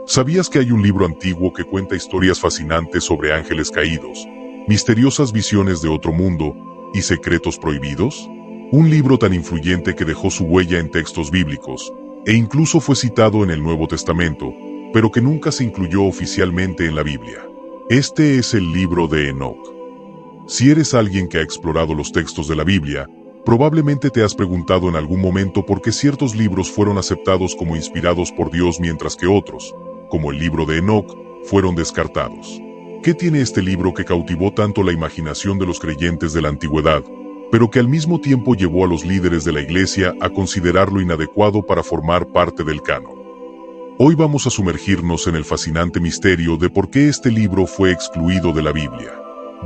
¿Sabías que hay un libro antiguo que cuenta historias fascinantes sobre ángeles caídos, misteriosas visiones de otro mundo y secretos prohibidos? Un libro tan influyente que dejó su huella en textos bíblicos, e incluso fue citado en el Nuevo Testamento, pero que nunca se incluyó oficialmente en la Biblia. Este es el libro de Enoc. Si eres alguien que ha explorado los textos de la Biblia, probablemente te has preguntado en algún momento por qué ciertos libros fueron aceptados como inspirados por Dios mientras que otros, como el libro de Enoc, fueron descartados. ¿Qué tiene este libro que cautivó tanto la imaginación de los creyentes de la antigüedad, pero que al mismo tiempo llevó a los líderes de la iglesia a considerarlo inadecuado para formar parte del canon? Hoy vamos a sumergirnos en el fascinante misterio de por qué este libro fue excluido de la Biblia.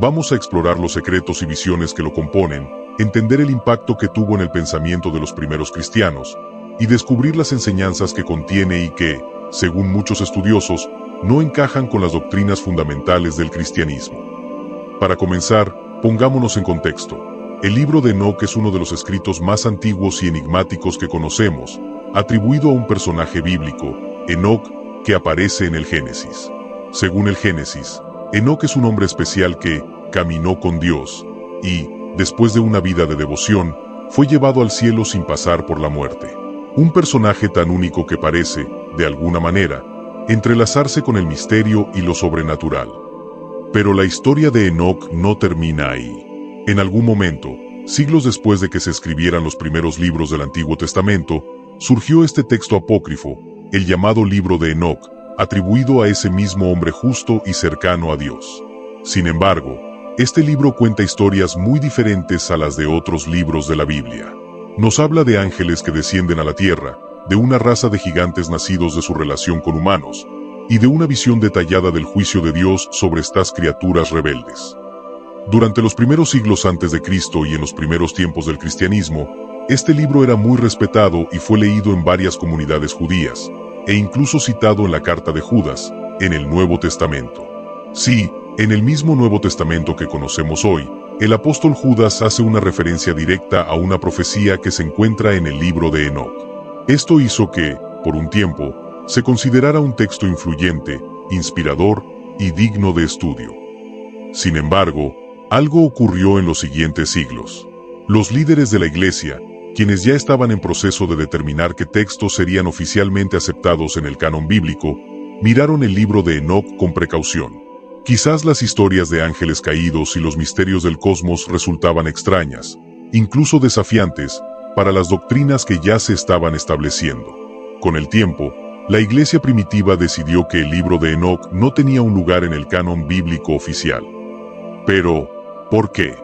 Vamos a explorar los secretos y visiones que lo componen, entender el impacto que tuvo en el pensamiento de los primeros cristianos, y descubrir las enseñanzas que contiene y que, según muchos estudiosos, no encajan con las doctrinas fundamentales del cristianismo. Para comenzar, pongámonos en contexto. El libro de Enoc es uno de los escritos más antiguos y enigmáticos que conocemos, atribuido a un personaje bíblico, Enoc, que aparece en el Génesis. Según el Génesis, Enoc es un hombre especial que caminó con Dios y, después de una vida de devoción, fue llevado al cielo sin pasar por la muerte. Un personaje tan único que parece, de alguna manera, entrelazarse con el misterio y lo sobrenatural. Pero la historia de Enoc no termina ahí. En algún momento, siglos después de que se escribieran los primeros libros del Antiguo Testamento, surgió este texto apócrifo, el llamado libro de Enoc, atribuido a ese mismo hombre justo y cercano a Dios. Sin embargo, este libro cuenta historias muy diferentes a las de otros libros de la Biblia. Nos habla de ángeles que descienden a la tierra, de una raza de gigantes nacidos de su relación con humanos, y de una visión detallada del juicio de Dios sobre estas criaturas rebeldes. Durante los primeros siglos antes de Cristo y en los primeros tiempos del cristianismo, este libro era muy respetado y fue leído en varias comunidades judías, e incluso citado en la carta de Judas, en el Nuevo Testamento. Sí, en el mismo Nuevo Testamento que conocemos hoy, el apóstol Judas hace una referencia directa a una profecía que se encuentra en el libro de Enoc. Esto hizo que, por un tiempo, se considerara un texto influyente, inspirador y digno de estudio. Sin embargo, algo ocurrió en los siguientes siglos. Los líderes de la iglesia, quienes ya estaban en proceso de determinar qué textos serían oficialmente aceptados en el canon bíblico, miraron el libro de Enoc con precaución. Quizás las historias de ángeles caídos y los misterios del cosmos resultaban extrañas, incluso desafiantes, para las doctrinas que ya se estaban estableciendo. Con el tiempo, la iglesia primitiva decidió que el libro de Enoc no tenía un lugar en el canon bíblico oficial. Pero, ¿por qué?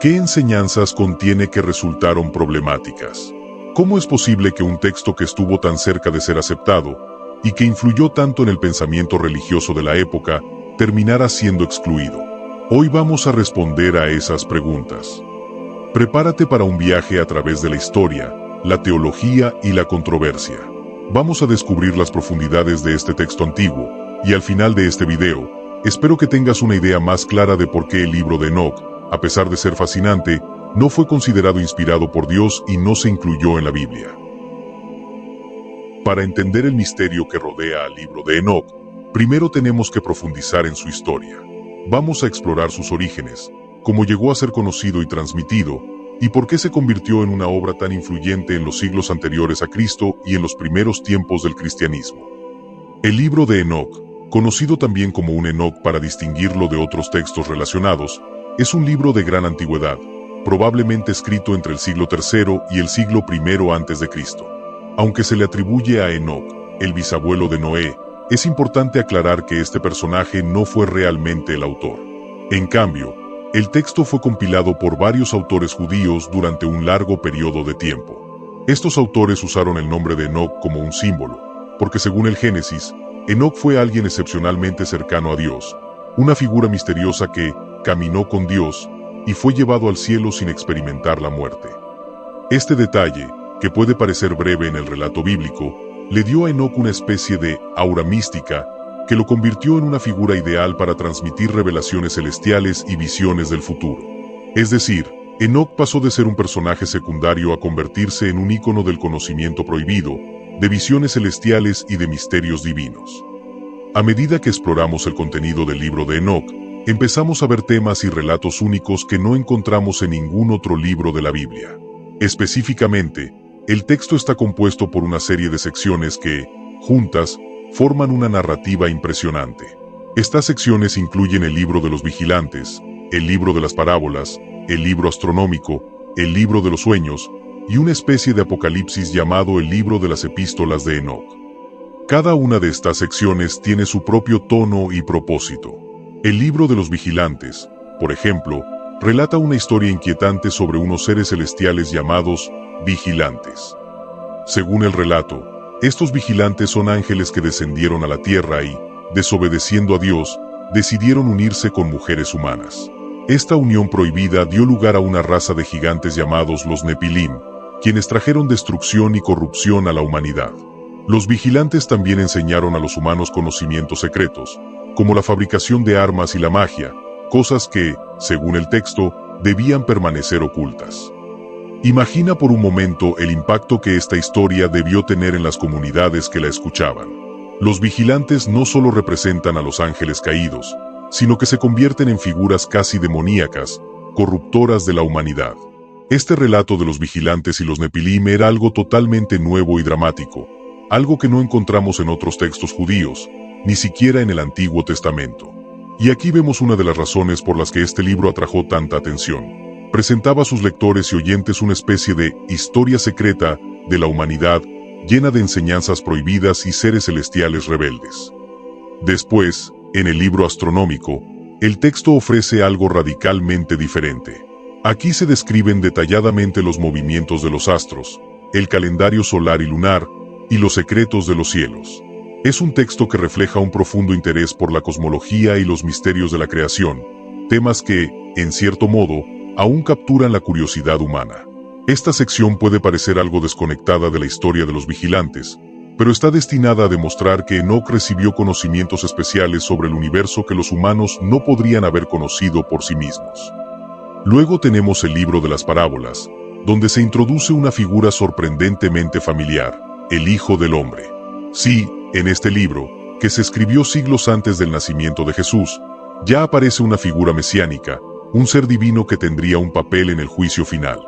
¿Qué enseñanzas contiene que resultaron problemáticas? ¿Cómo es posible que un texto que estuvo tan cerca de ser aceptado, y que influyó tanto en el pensamiento religioso de la época, terminara siendo excluido? Hoy vamos a responder a esas preguntas. Prepárate para un viaje a través de la historia, la teología y la controversia. Vamos a descubrir las profundidades de este texto antiguo, y al final de este video, espero que tengas una idea más clara de por qué el libro de Enoc, a pesar de ser fascinante, no fue considerado inspirado por Dios y no se incluyó en la Biblia. Para entender el misterio que rodea al libro de Enoc, primero tenemos que profundizar en su historia. Vamos a explorar sus orígenes, cómo llegó a ser conocido y transmitido, y por qué se convirtió en una obra tan influyente en los siglos anteriores a Cristo y en los primeros tiempos del cristianismo. El libro de Enoc, conocido también como un Enoc para distinguirlo de otros textos relacionados, es un libro de gran antigüedad, probablemente escrito entre el siglo III y el siglo I a.C. Aunque se le atribuye a Enoc, el bisabuelo de Noé, es importante aclarar que este personaje no fue realmente el autor. En cambio, el texto fue compilado por varios autores judíos durante un largo periodo de tiempo. Estos autores usaron el nombre de Enoc como un símbolo, porque según el Génesis, Enoc fue alguien excepcionalmente cercano a Dios, una figura misteriosa que caminó con Dios y fue llevado al cielo sin experimentar la muerte. Este detalle, que puede parecer breve en el relato bíblico, le dio a Enoc una especie de aura mística que lo convirtió en una figura ideal para transmitir revelaciones celestiales y visiones del futuro. Es decir, Enoc pasó de ser un personaje secundario a convertirse en un ícono del conocimiento prohibido, de visiones celestiales y de misterios divinos. A medida que exploramos el contenido del libro de Enoc, empezamos a ver temas y relatos únicos que no encontramos en ningún otro libro de la Biblia. Específicamente, el texto está compuesto por una serie de secciones que, juntas, forman una narrativa impresionante. Estas secciones incluyen el libro de los vigilantes, el libro de las parábolas, el libro astronómico, el libro de los sueños, y una especie de apocalipsis llamado el libro de las epístolas de Enoc. Cada una de estas secciones tiene su propio tono y propósito. El libro de los vigilantes, por ejemplo, relata una historia inquietante sobre unos seres celestiales llamados vigilantes. Según el relato, estos vigilantes son ángeles que descendieron a la tierra y, desobedeciendo a Dios, decidieron unirse con mujeres humanas. Esta unión prohibida dio lugar a una raza de gigantes llamados los Nepilim, quienes trajeron destrucción y corrupción a la humanidad. Los vigilantes también enseñaron a los humanos conocimientos secretos, como la fabricación de armas y la magia, cosas que, según el texto, debían permanecer ocultas. Imagina por un momento el impacto que esta historia debió tener en las comunidades que la escuchaban. Los vigilantes no solo representan a los ángeles caídos, sino que se convierten en figuras casi demoníacas, corruptoras de la humanidad. Este relato de los vigilantes y los Nepilim era algo totalmente nuevo y dramático, algo que no encontramos en otros textos judíos, ni siquiera en el Antiguo Testamento. Y aquí vemos una de las razones por las que este libro atrajo tanta atención. Presentaba a sus lectores y oyentes una especie de historia secreta de la humanidad, llena de enseñanzas prohibidas y seres celestiales rebeldes. Después, en el libro astronómico, el texto ofrece algo radicalmente diferente. Aquí se describen detalladamente los movimientos de los astros, el calendario solar y lunar, y los secretos de los cielos. Es un texto que refleja un profundo interés por la cosmología y los misterios de la creación, temas que, en cierto modo, aún capturan la curiosidad humana. Esta sección puede parecer algo desconectada de la historia de los vigilantes, pero está destinada a demostrar que Enoc recibió conocimientos especiales sobre el universo que los humanos no podrían haber conocido por sí mismos. Luego tenemos el libro de las parábolas, donde se introduce una figura sorprendentemente familiar, el Hijo del Hombre. Sí, en este libro, que se escribió siglos antes del nacimiento de Jesús, ya aparece una figura mesiánica, un ser divino que tendría un papel en el juicio final.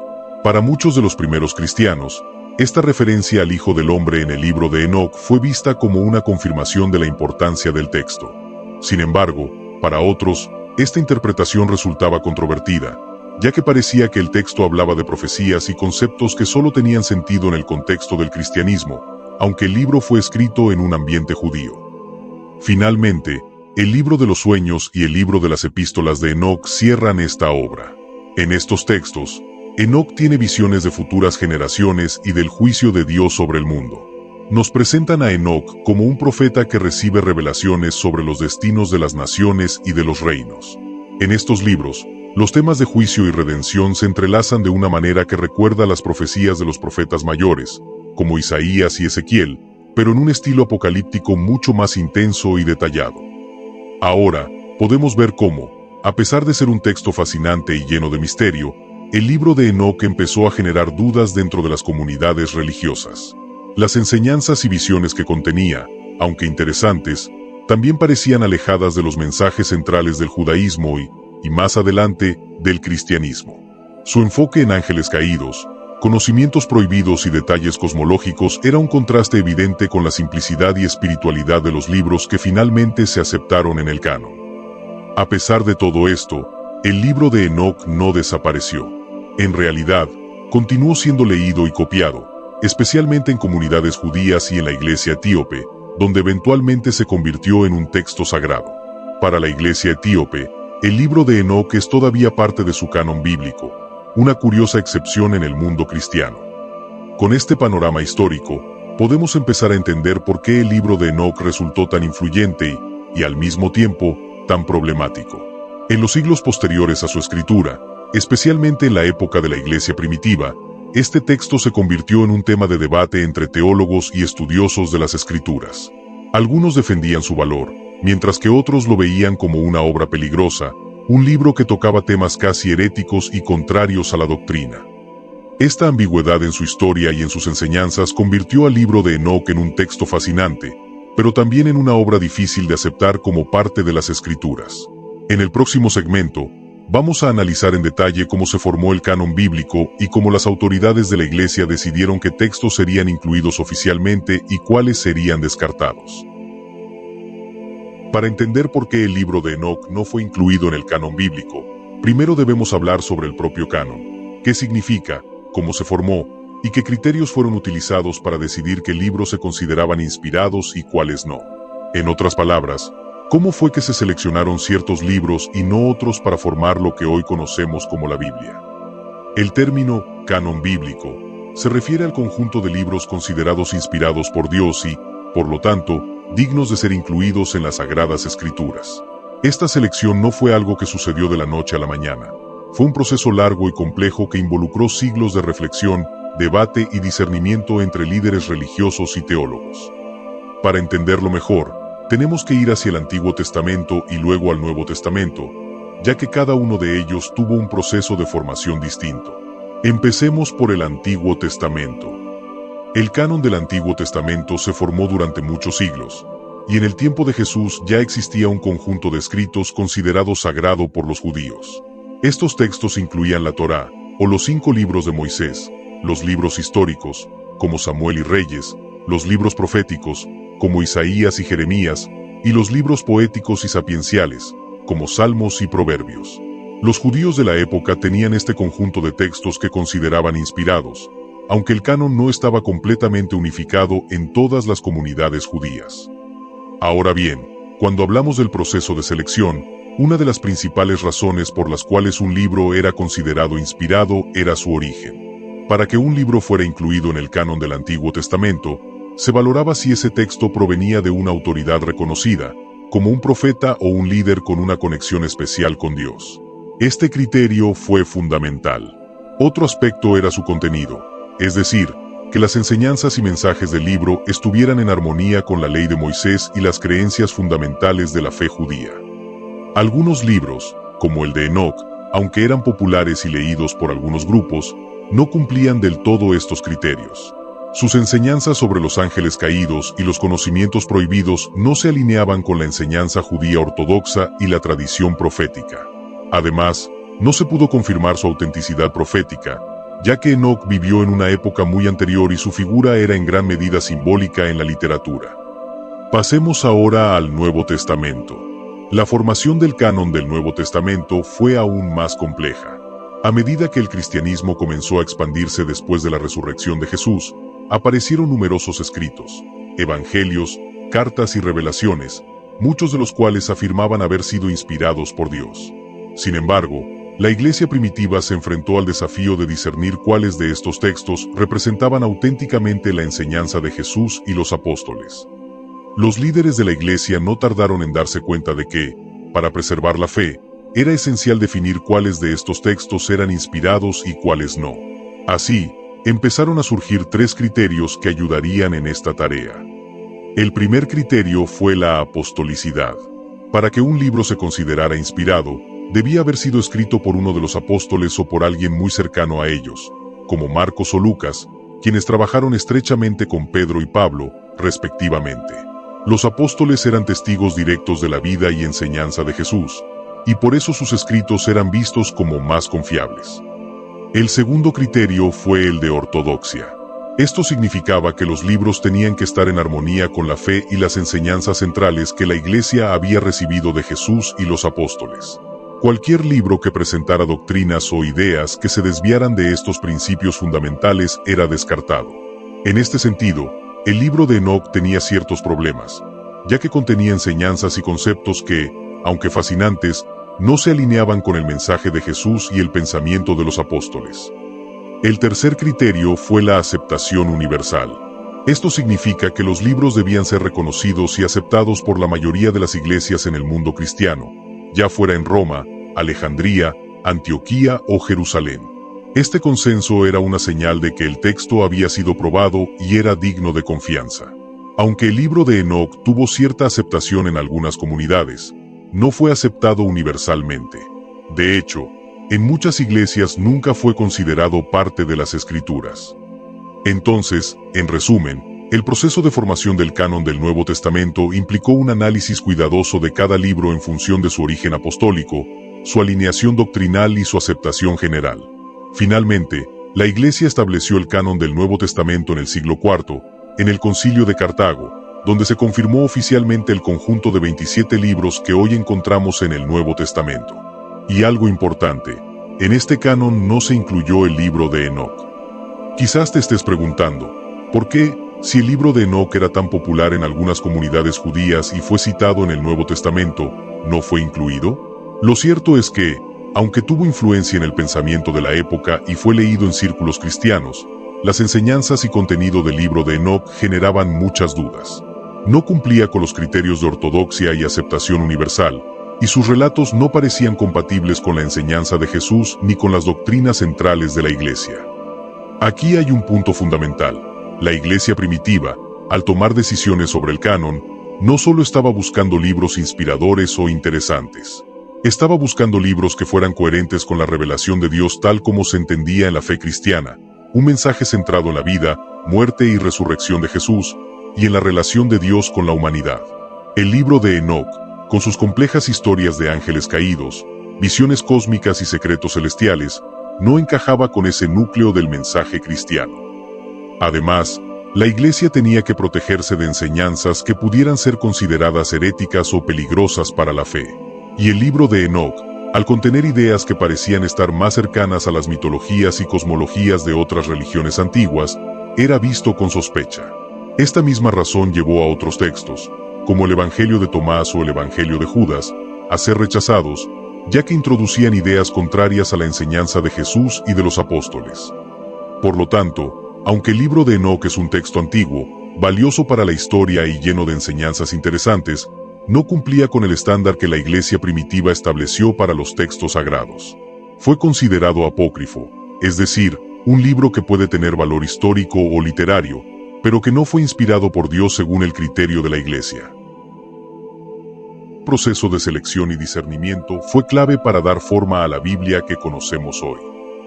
Para muchos de los primeros cristianos, esta referencia al Hijo del Hombre en el libro de Enoc fue vista como una confirmación de la importancia del texto. Sin embargo, para otros, esta interpretación resultaba controvertida, ya que parecía que el texto hablaba de profecías y conceptos que solo tenían sentido en el contexto del cristianismo, aunque el libro fue escrito en un ambiente judío. Finalmente, el libro de los sueños y el libro de las epístolas de Enoc cierran esta obra. En estos textos, Enoc tiene visiones de futuras generaciones y del juicio de Dios sobre el mundo. Nos presentan a Enoc como un profeta que recibe revelaciones sobre los destinos de las naciones y de los reinos. En estos libros, los temas de juicio y redención se entrelazan de una manera que recuerda las profecías de los profetas mayores, como Isaías y Ezequiel, pero en un estilo apocalíptico mucho más intenso y detallado. Ahora, podemos ver cómo, a pesar de ser un texto fascinante y lleno de misterio, el libro de Enoc empezó a generar dudas dentro de las comunidades religiosas. Las enseñanzas y visiones que contenía, aunque interesantes, también parecían alejadas de los mensajes centrales del judaísmo y más adelante, del cristianismo. Su enfoque en ángeles caídos, conocimientos prohibidos y detalles cosmológicos era un contraste evidente con la simplicidad y espiritualidad de los libros que finalmente se aceptaron en el canon. A pesar de todo esto, el libro de Enoc no desapareció. En realidad, continuó siendo leído y copiado, especialmente en comunidades judías y en la iglesia etíope, donde eventualmente se convirtió en un texto sagrado. Para la iglesia etíope, el libro de Enoc es todavía parte de su canon bíblico, una curiosa excepción en el mundo cristiano. Con este panorama histórico, podemos empezar a entender por qué el libro de Enoc resultó tan influyente y al mismo tiempo, tan problemático. En los siglos posteriores a su escritura, especialmente en la época de la iglesia primitiva, este texto se convirtió en un tema de debate entre teólogos y estudiosos de las escrituras. Algunos defendían su valor, mientras que otros lo veían como una obra peligrosa, un libro que tocaba temas casi heréticos y contrarios a la doctrina. Esta ambigüedad en su historia y en sus enseñanzas convirtió al libro de Enoc en un texto fascinante, pero también en una obra difícil de aceptar como parte de las Escrituras. En el próximo segmento, vamos a analizar en detalle cómo se formó el canon bíblico y cómo las autoridades de la Iglesia decidieron qué textos serían incluidos oficialmente y cuáles serían descartados. Para entender por qué el libro de Enoc no fue incluido en el canon bíblico, primero debemos hablar sobre el propio canon, qué significa, cómo se formó, y qué criterios fueron utilizados para decidir qué libros se consideraban inspirados y cuáles no. En otras palabras, ¿cómo fue que se seleccionaron ciertos libros y no otros para formar lo que hoy conocemos como la Biblia? El término canon bíblico se refiere al conjunto de libros considerados inspirados por Dios y, por lo tanto, dignos de ser incluidos en las Sagradas Escrituras. Esta selección no fue algo que sucedió de la noche a la mañana. Fue un proceso largo y complejo que involucró siglos de reflexión, debate y discernimiento entre líderes religiosos y teólogos. Para entenderlo mejor, tenemos que ir hacia el Antiguo Testamento y luego al Nuevo Testamento, ya que cada uno de ellos tuvo un proceso de formación distinto. Empecemos por el Antiguo Testamento. El canon del Antiguo Testamento se formó durante muchos siglos, y en el tiempo de Jesús ya existía un conjunto de escritos considerados sagrado por los judíos. Estos textos incluían la Torá, o los 5 libros de Moisés, los libros históricos, como Samuel y Reyes, los libros proféticos, como Isaías y Jeremías, y los libros poéticos y sapienciales, como Salmos y Proverbios. Los judíos de la época tenían este conjunto de textos que consideraban inspirados, aunque el canon no estaba completamente unificado en todas las comunidades judías. Ahora bien, cuando hablamos del proceso de selección, una de las principales razones por las cuales un libro era considerado inspirado era su origen. Para que un libro fuera incluido en el canon del Antiguo Testamento, se valoraba si ese texto provenía de una autoridad reconocida, como un profeta o un líder con una conexión especial con Dios. Este criterio fue fundamental. Otro aspecto era su contenido, es decir, que las enseñanzas y mensajes del libro estuvieran en armonía con la ley de Moisés y las creencias fundamentales de la fe judía. Algunos libros, como el de Enoc, aunque eran populares y leídos por algunos grupos, no cumplían del todo estos criterios. Sus enseñanzas sobre los ángeles caídos y los conocimientos prohibidos no se alineaban con la enseñanza judía ortodoxa y la tradición profética. Además, no se pudo confirmar su autenticidad profética, ya que Enoc vivió en una época muy anterior y su figura era en gran medida simbólica en la literatura. Pasemos ahora al Nuevo Testamento. La formación del canon del Nuevo Testamento fue aún más compleja. A medida que el cristianismo comenzó a expandirse después de la resurrección de Jesús, aparecieron numerosos escritos, evangelios, cartas y revelaciones, muchos de los cuales afirmaban haber sido inspirados por Dios. Sin embargo, la Iglesia primitiva se enfrentó al desafío de discernir cuáles de estos textos representaban auténticamente la enseñanza de Jesús y los apóstoles. Los líderes de la Iglesia no tardaron en darse cuenta de que, para preservar la fe, era esencial definir cuáles de estos textos eran inspirados y cuáles no. Así, empezaron a surgir 3 criterios que ayudarían en esta tarea. El primer criterio fue la apostolicidad. Para que un libro se considerara inspirado, debía haber sido escrito por uno de los apóstoles o por alguien muy cercano a ellos, como Marcos o Lucas, quienes trabajaron estrechamente con Pedro y Pablo, respectivamente. Los apóstoles eran testigos directos de la vida y enseñanza de Jesús, y por eso sus escritos eran vistos como más confiables. El segundo criterio fue el de ortodoxia. Esto significaba que los libros tenían que estar en armonía con la fe y las enseñanzas centrales que la Iglesia había recibido de Jesús y los apóstoles. Cualquier libro que presentara doctrinas o ideas que se desviaran de estos principios fundamentales era descartado. En este sentido, el libro de Enoc tenía ciertos problemas, ya que contenía enseñanzas y conceptos que, aunque fascinantes, no se alineaban con el mensaje de Jesús y el pensamiento de los apóstoles. El tercer criterio fue la aceptación universal. Esto significa que los libros debían ser reconocidos y aceptados por la mayoría de las iglesias en el mundo cristiano, ya fuera en Roma, Alejandría, Antioquía o Jerusalén. Este consenso era una señal de que el texto había sido probado y era digno de confianza. Aunque el libro de Enoc tuvo cierta aceptación en algunas comunidades, no fue aceptado universalmente. De hecho, en muchas iglesias nunca fue considerado parte de las Escrituras. Entonces, en resumen, El proceso de formación del canon del Nuevo Testamento implicó un análisis cuidadoso de cada libro en función de su origen apostólico, su alineación doctrinal y su aceptación general. Finalmente, la Iglesia estableció el canon del Nuevo Testamento en el siglo IV, en el Concilio de Cartago, donde se confirmó oficialmente el conjunto de 27 libros que hoy encontramos en el Nuevo Testamento. Y algo importante, en este canon no se incluyó el libro de Enoc. Quizás te estés preguntando, ¿por qué, si el libro de Enoc era tan popular en algunas comunidades judías y fue citado en el Nuevo Testamento, no fue incluido? Lo cierto es que, aunque tuvo influencia en el pensamiento de la época y fue leído en círculos cristianos, las enseñanzas y contenido del libro de Enoc generaban muchas dudas. No cumplía con los criterios de ortodoxia y aceptación universal, y sus relatos no parecían compatibles con la enseñanza de Jesús ni con las doctrinas centrales de la Iglesia. Aquí hay un punto fundamental. La Iglesia primitiva, al tomar decisiones sobre el canon, no solo estaba buscando libros inspiradores o interesantes. Estaba buscando libros que fueran coherentes con la revelación de Dios tal como se entendía en la fe cristiana, un mensaje centrado en la vida, muerte y resurrección de Jesús, y en la relación de Dios con la humanidad. El libro de Enoc, con sus complejas historias de ángeles caídos, visiones cósmicas y secretos celestiales, no encajaba con ese núcleo del mensaje cristiano. Además, la Iglesia tenía que protegerse de enseñanzas que pudieran ser consideradas heréticas o peligrosas para la fe. Y el libro de Enoc, al contener ideas que parecían estar más cercanas a las mitologías y cosmologías de otras religiones antiguas, era visto con sospecha. Esta misma razón llevó a otros textos, como el Evangelio de Tomás o el Evangelio de Judas, a ser rechazados, ya que introducían ideas contrarias a la enseñanza de Jesús y de los apóstoles. Por lo tanto, aunque el libro de Enoc es un texto antiguo, valioso para la historia y lleno de enseñanzas interesantes, no cumplía con el estándar que la Iglesia primitiva estableció para los textos sagrados. Fue considerado apócrifo, es decir, un libro que puede tener valor histórico o literario, pero que no fue inspirado por Dios según el criterio de la Iglesia. El proceso de selección y discernimiento fue clave para dar forma a la Biblia que conocemos hoy.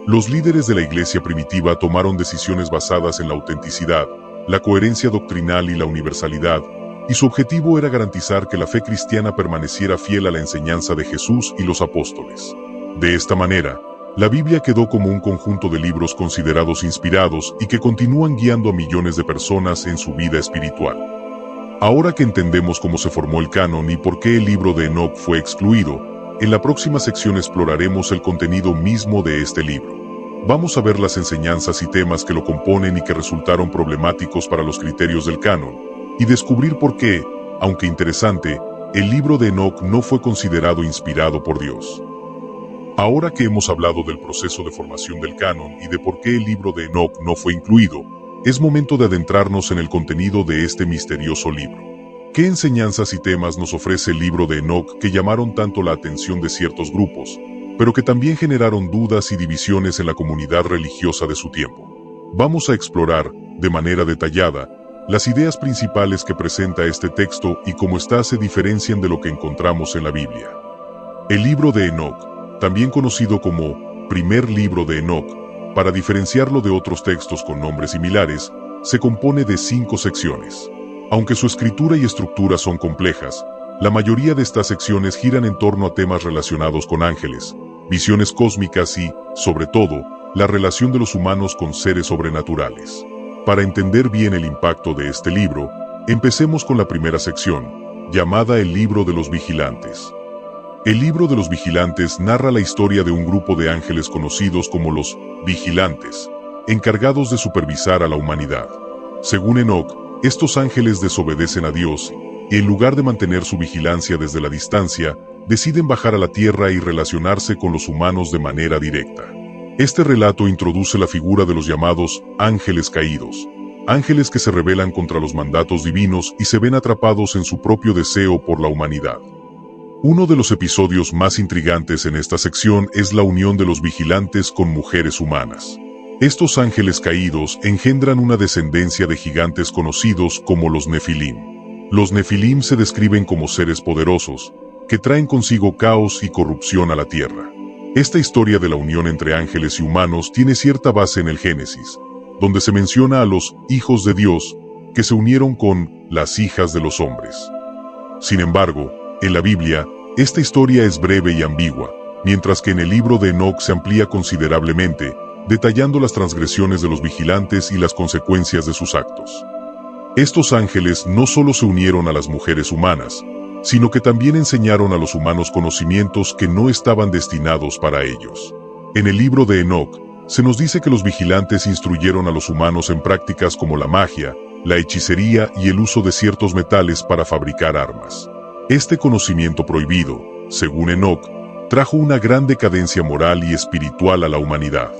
Los líderes de la Iglesia primitiva tomaron decisiones basadas en la autenticidad, la coherencia doctrinal y la universalidad, y su objetivo era garantizar que la fe cristiana permaneciera fiel a la enseñanza de Jesús y los apóstoles. De esta manera, la Biblia quedó como un conjunto de libros considerados inspirados y que continúan guiando a millones de personas en su vida espiritual. Ahora que entendemos cómo se formó el canon y por qué el libro de Enoc fue excluido, en la próxima sección exploraremos el contenido mismo de este libro. Vamos a ver las enseñanzas y temas que lo componen y que resultaron problemáticos para los criterios del canon, y descubrir por qué, aunque interesante, el libro de Enoc no fue considerado inspirado por Dios. Ahora que hemos hablado del proceso de formación del canon y de por qué el libro de Enoc no fue incluido, es momento de adentrarnos en el contenido de este misterioso libro. ¿Qué enseñanzas y temas nos ofrece el libro de Enoc que llamaron tanto la atención de ciertos grupos, pero que también generaron dudas y divisiones en la comunidad religiosa de su tiempo? Vamos a explorar, de manera detallada, las ideas principales que presenta este texto y cómo éstas se diferencian de lo que encontramos en la Biblia. El libro de Enoc, también conocido como primer libro de Enoc, para diferenciarlo de otros textos con nombres similares, se compone de 5 secciones. Aunque su escritura y estructura son complejas, la mayoría de estas secciones giran en torno a temas relacionados con ángeles, visiones cósmicas y, sobre todo, la relación de los humanos con seres sobrenaturales. Para entender bien el impacto de este libro, empecemos con la primera sección, llamada el Libro de los Vigilantes. El Libro de los Vigilantes narra la historia de un grupo de ángeles conocidos como los Vigilantes, encargados de supervisar a la humanidad. Según Enoc, estos ángeles desobedecen a Dios, y en lugar de mantener su vigilancia desde la distancia, deciden bajar a la tierra y relacionarse con los humanos de manera directa. Este relato introduce la figura de los llamados ángeles caídos, ángeles que se rebelan contra los mandatos divinos y se ven atrapados en su propio deseo por la humanidad. Uno de los episodios más intrigantes en esta sección es la unión de los vigilantes con mujeres humanas. Estos ángeles caídos engendran una descendencia de gigantes conocidos como los Nefilim. Los Nefilim se describen como seres poderosos, que traen consigo caos y corrupción a la tierra. Esta historia de la unión entre ángeles y humanos tiene cierta base en el Génesis, donde se menciona a los hijos de Dios, que se unieron con las hijas de los hombres. Sin embargo, en la Biblia, esta historia es breve y ambigua, mientras que en el libro de Enoc se amplía considerablemente, detallando las transgresiones de los vigilantes y las consecuencias de sus actos. Estos ángeles no solo se unieron a las mujeres humanas, sino que también enseñaron a los humanos conocimientos que no estaban destinados para ellos. En el libro de Enoc, se nos dice que los vigilantes instruyeron a los humanos en prácticas como la magia, la hechicería y el uso de ciertos metales para fabricar armas. Este conocimiento prohibido, según Enoc, trajo una gran decadencia moral y espiritual a la humanidad.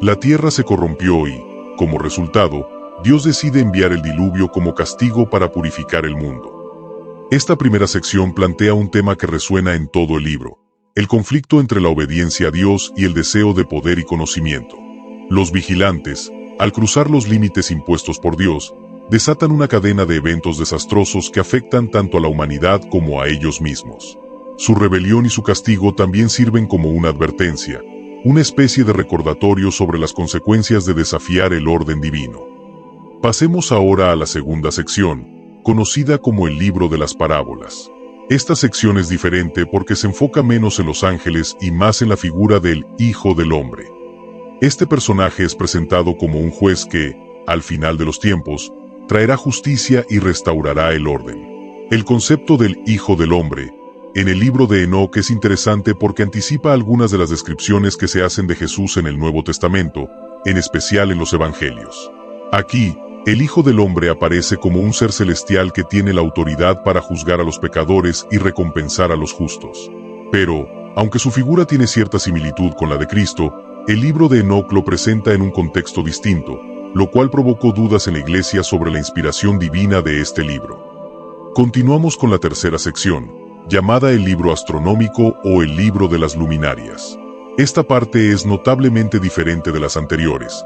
La tierra se corrompió y, como resultado, Dios decide enviar el diluvio como castigo para purificar el mundo. Esta primera sección plantea un tema que resuena en todo el libro: el conflicto entre la obediencia a Dios y el deseo de poder y conocimiento. Los vigilantes, al cruzar los límites impuestos por Dios, desatan una cadena de eventos desastrosos que afectan tanto a la humanidad como a ellos mismos. Su rebelión y su castigo también sirven como una advertencia, una especie de recordatorio sobre las consecuencias de desafiar el orden divino. Pasemos ahora a la segunda sección, conocida como el libro de las parábolas. Esta sección es diferente porque se enfoca menos en los ángeles y más en la figura del Hijo del Hombre. Este personaje es presentado como un juez que, al final de los tiempos, traerá justicia y restaurará el orden. El concepto del Hijo del Hombre en el libro de Enoc es interesante porque anticipa algunas de las descripciones que se hacen de Jesús en el Nuevo Testamento, en especial en los Evangelios. Aquí, el Hijo del Hombre aparece como un ser celestial que tiene la autoridad para juzgar a los pecadores y recompensar a los justos. Pero, aunque su figura tiene cierta similitud con la de Cristo, el libro de Enoc lo presenta en un contexto distinto, lo cual provocó dudas en la Iglesia sobre la inspiración divina de este libro. Continuamos con la tercera sección, llamada el libro astronómico o el libro de las luminarias. Esta parte es notablemente diferente de las anteriores,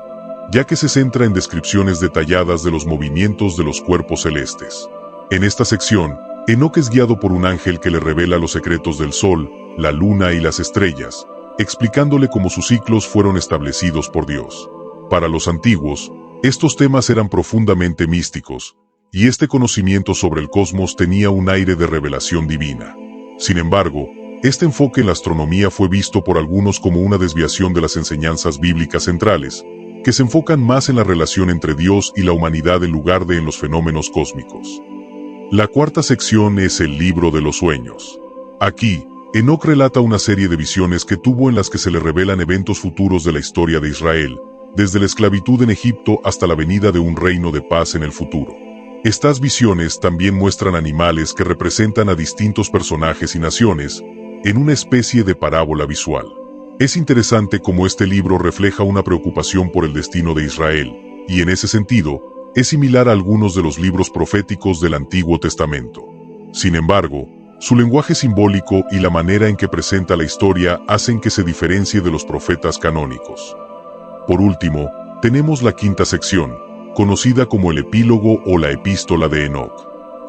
ya que se centra en descripciones detalladas de los movimientos de los cuerpos celestes. En esta sección, Enoc es guiado por un ángel que le revela los secretos del sol, la luna y las estrellas, explicándole cómo sus ciclos fueron establecidos por Dios. Para los antiguos, estos temas eran profundamente místicos, y este conocimiento sobre el cosmos tenía un aire de revelación divina. Sin embargo, este enfoque en la astronomía fue visto por algunos como una desviación de las enseñanzas bíblicas centrales, que se enfocan más en la relación entre Dios y la humanidad en lugar de en los fenómenos cósmicos. La cuarta sección es el libro de los sueños. Aquí, Enoc relata una serie de visiones que tuvo en las que se le revelan eventos futuros de la historia de Israel, desde la esclavitud en Egipto hasta la venida de un reino de paz en el futuro. Estas visiones también muestran animales que representan a distintos personajes y naciones, en una especie de parábola visual. Es interesante cómo este libro refleja una preocupación por el destino de Israel, y en ese sentido, es similar a algunos de los libros proféticos del Antiguo Testamento. Sin embargo, su lenguaje simbólico y la manera en que presenta la historia hacen que se diferencie de los profetas canónicos. Por último, tenemos la quinta sección, conocida como el epílogo o la epístola de Enoc.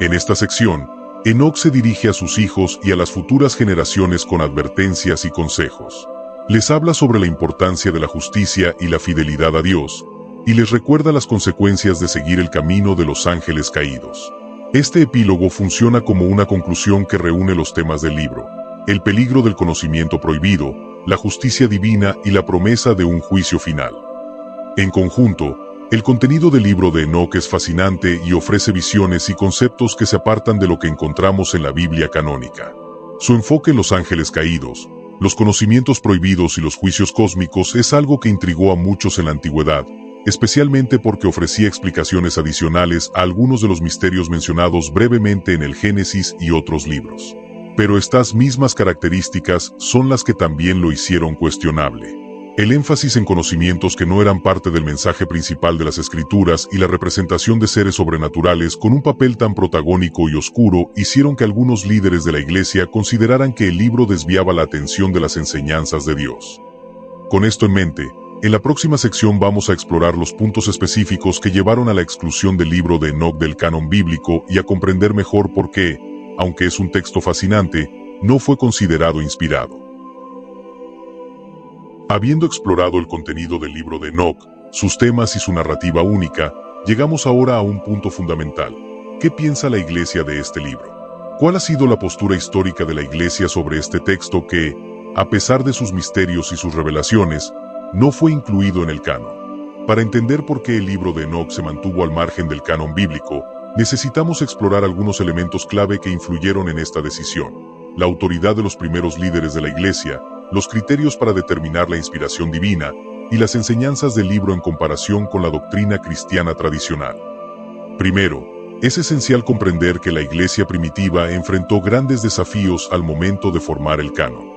En esta sección, Enoc se dirige a sus hijos y a las futuras generaciones con advertencias y consejos. Les habla sobre la importancia de la justicia y la fidelidad a Dios, y les recuerda las consecuencias de seguir el camino de los ángeles caídos. Este epílogo funciona como una conclusión que reúne los temas del libro: el peligro del conocimiento prohibido, la justicia divina y la promesa de un juicio final. En conjunto, el contenido del libro de Enoc es fascinante y ofrece visiones y conceptos que se apartan de lo que encontramos en la Biblia canónica. Su enfoque en los ángeles caídos, los conocimientos prohibidos y los juicios cósmicos es algo que intrigó a muchos en la antigüedad, especialmente porque ofrecía explicaciones adicionales a algunos de los misterios mencionados brevemente en el Génesis y otros libros. Pero estas mismas características son las que también lo hicieron cuestionable. El énfasis en conocimientos que no eran parte del mensaje principal de las Escrituras y la representación de seres sobrenaturales con un papel tan protagónico y oscuro hicieron que algunos líderes de la Iglesia consideraran que el libro desviaba la atención de las enseñanzas de Dios. Con esto en mente, en la próxima sección vamos a explorar los puntos específicos que llevaron a la exclusión del libro de Enoc del canon bíblico y a comprender mejor por qué, aunque es un texto fascinante, no fue considerado inspirado. Habiendo explorado el contenido del libro de Enoc, sus temas y su narrativa única, Llegamos ahora a un punto fundamental. ¿Qué piensa la Iglesia de este libro? ¿Cuál ha sido la postura histórica de la Iglesia sobre este texto que, a pesar de sus misterios y sus revelaciones, no fue incluido en el canon? Para entender por qué el libro de Enoc se mantuvo al margen del canon bíblico, necesitamos explorar algunos elementos clave que influyeron en esta decisión: la autoridad de los primeros líderes de la Iglesia, los criterios para determinar la inspiración divina, y las enseñanzas del libro en comparación con la doctrina cristiana tradicional. Primero, es esencial comprender que la Iglesia primitiva enfrentó grandes desafíos al momento de formar el canon.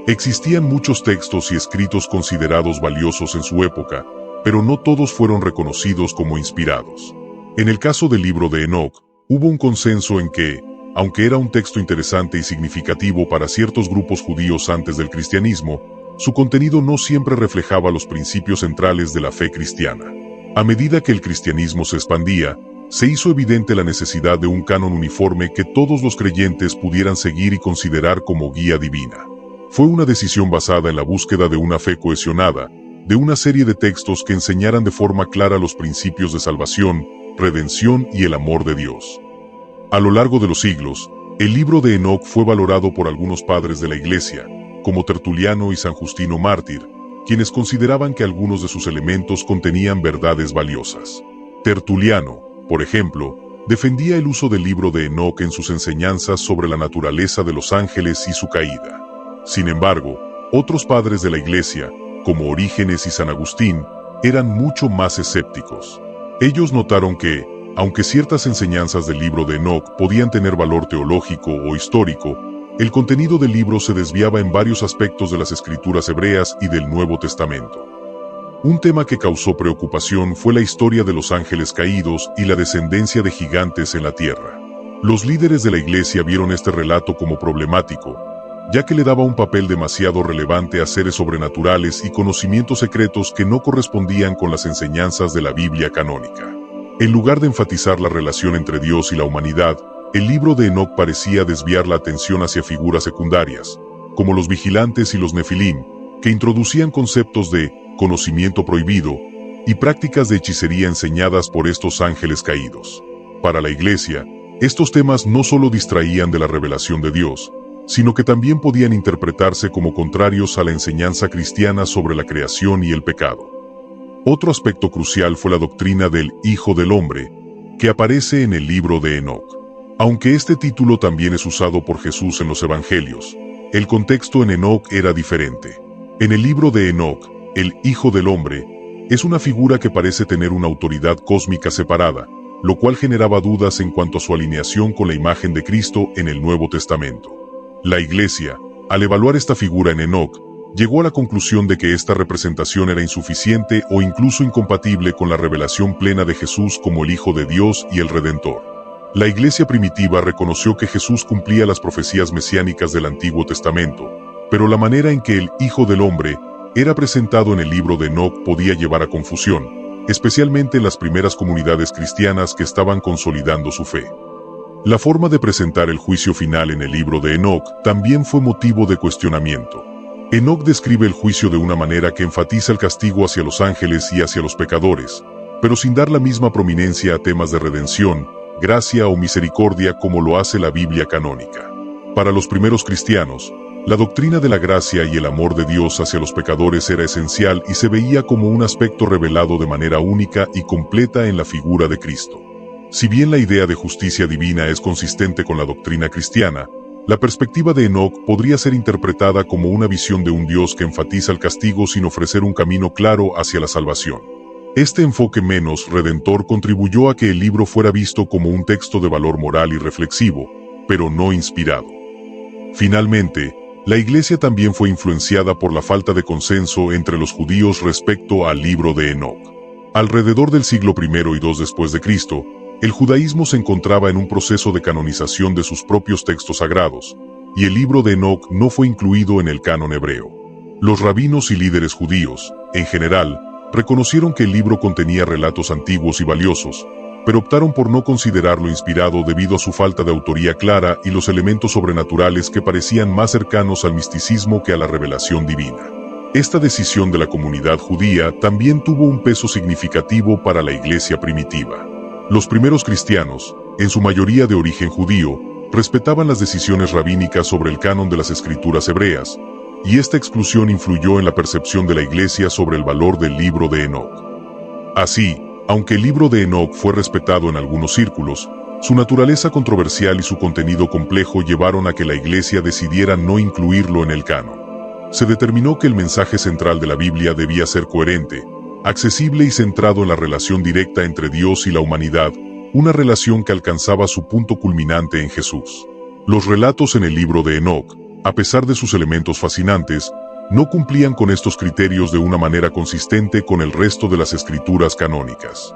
Existían muchos textos y escritos considerados valiosos en su época, pero no todos fueron reconocidos como inspirados. En el caso del libro de Enoc, hubo un consenso en que, aunque era un texto interesante y significativo para ciertos grupos judíos antes del cristianismo, su contenido no siempre reflejaba los principios centrales de la fe cristiana. A medida que el cristianismo se expandía, se hizo evidente la necesidad de un canon uniforme que todos los creyentes pudieran seguir y considerar como guía divina. Fue una decisión basada en la búsqueda de una fe cohesionada, de una serie de textos que enseñaran de forma clara los principios de salvación, redención y el amor de Dios. A lo largo de los siglos, el libro de Enoc fue valorado por algunos padres de la Iglesia, como Tertuliano y San Justino Mártir, quienes consideraban que algunos de sus elementos contenían verdades valiosas. Tertuliano, por ejemplo, defendía el uso del libro de Enoc en sus enseñanzas sobre la naturaleza de los ángeles y su caída. Sin embargo, otros padres de la Iglesia, como Orígenes y San Agustín, eran mucho más escépticos. Ellos notaron que, aunque ciertas enseñanzas del libro de Enoc podían tener valor teológico o histórico, el contenido del libro se desviaba en varios aspectos de las escrituras hebreas y del Nuevo Testamento. Un tema que causó preocupación fue la historia de los ángeles caídos y la descendencia de gigantes en la tierra. Los líderes de la Iglesia vieron este relato como problemático, ya que le daba un papel demasiado relevante a seres sobrenaturales y conocimientos secretos que no correspondían con las enseñanzas de la Biblia canónica. En lugar de enfatizar la relación entre Dios y la humanidad, el libro de Enoc parecía desviar la atención hacia figuras secundarias, como los vigilantes y los nefilim, que introducían conceptos de conocimiento prohibido y prácticas de hechicería enseñadas por estos ángeles caídos. Para la Iglesia, estos temas no solo distraían de la revelación de Dios, sino que también podían interpretarse como contrarios a la enseñanza cristiana sobre la creación y el pecado. Otro aspecto crucial fue la doctrina del Hijo del Hombre, que aparece en el libro de Enoc. Aunque este título también es usado por Jesús en los Evangelios, el contexto en Enoc era diferente. En el libro de Enoc, el Hijo del Hombre es una figura que parece tener una autoridad cósmica separada, lo cual generaba dudas en cuanto a su alineación con la imagen de Cristo en el Nuevo Testamento. La Iglesia, al evaluar esta figura en Enoc, llegó a la conclusión de que esta representación era insuficiente o incluso incompatible con la revelación plena de Jesús como el Hijo de Dios y el Redentor. La Iglesia primitiva reconoció que Jesús cumplía las profecías mesiánicas del Antiguo Testamento, pero la manera en que el Hijo del Hombre era presentado en el libro de Enoc podía llevar a confusión, especialmente en las primeras comunidades cristianas que estaban consolidando su fe. La forma de presentar el juicio final en el libro de Enoc también fue motivo de cuestionamiento. Enoc describe el juicio de una manera que enfatiza el castigo hacia los ángeles y hacia los pecadores, pero sin dar la misma prominencia a temas de redención, gracia o misericordia como lo hace la Biblia canónica. Para los primeros cristianos, la doctrina de la gracia y el amor de Dios hacia los pecadores era esencial y se veía como un aspecto revelado de manera única y completa en la figura de Cristo. Si bien la idea de justicia divina es consistente con la doctrina cristiana, la perspectiva de Enoc podría ser interpretada como una visión de un Dios que enfatiza el castigo sin ofrecer un camino claro hacia la salvación. Este enfoque menos redentor contribuyó a que el libro fuera visto como un texto de valor moral y reflexivo, pero no inspirado. Finalmente, la Iglesia también fue influenciada por la falta de consenso entre los judíos respecto al libro de Enoc. Alrededor del siglo I y II después de Cristo, el judaísmo se encontraba en un proceso de canonización de sus propios textos sagrados, y el libro de Enoc no fue incluido en el canon hebreo. Los rabinos y líderes judíos, en general, reconocieron que el libro contenía relatos antiguos y valiosos, pero optaron por no considerarlo inspirado debido a su falta de autoría clara y los elementos sobrenaturales que parecían más cercanos al misticismo que a la revelación divina. Esta decisión de la comunidad judía también tuvo un peso significativo para la iglesia primitiva. Los primeros cristianos, en su mayoría de origen judío, respetaban las decisiones rabínicas sobre el canon de las escrituras hebreas, y esta exclusión influyó en la percepción de la iglesia sobre el valor del libro de Enoc. Así, aunque el libro de Enoc fue respetado en algunos círculos, su naturaleza controversial y su contenido complejo llevaron a que la iglesia decidiera no incluirlo en el canon. Se determinó que el mensaje central de la Biblia debía ser coherente, accesible y centrado en la relación directa entre Dios y la humanidad, una relación que alcanzaba su punto culminante en Jesús. Los relatos en el libro de Enoc, a pesar de sus elementos fascinantes, no cumplían con estos criterios de una manera consistente con el resto de las escrituras canónicas.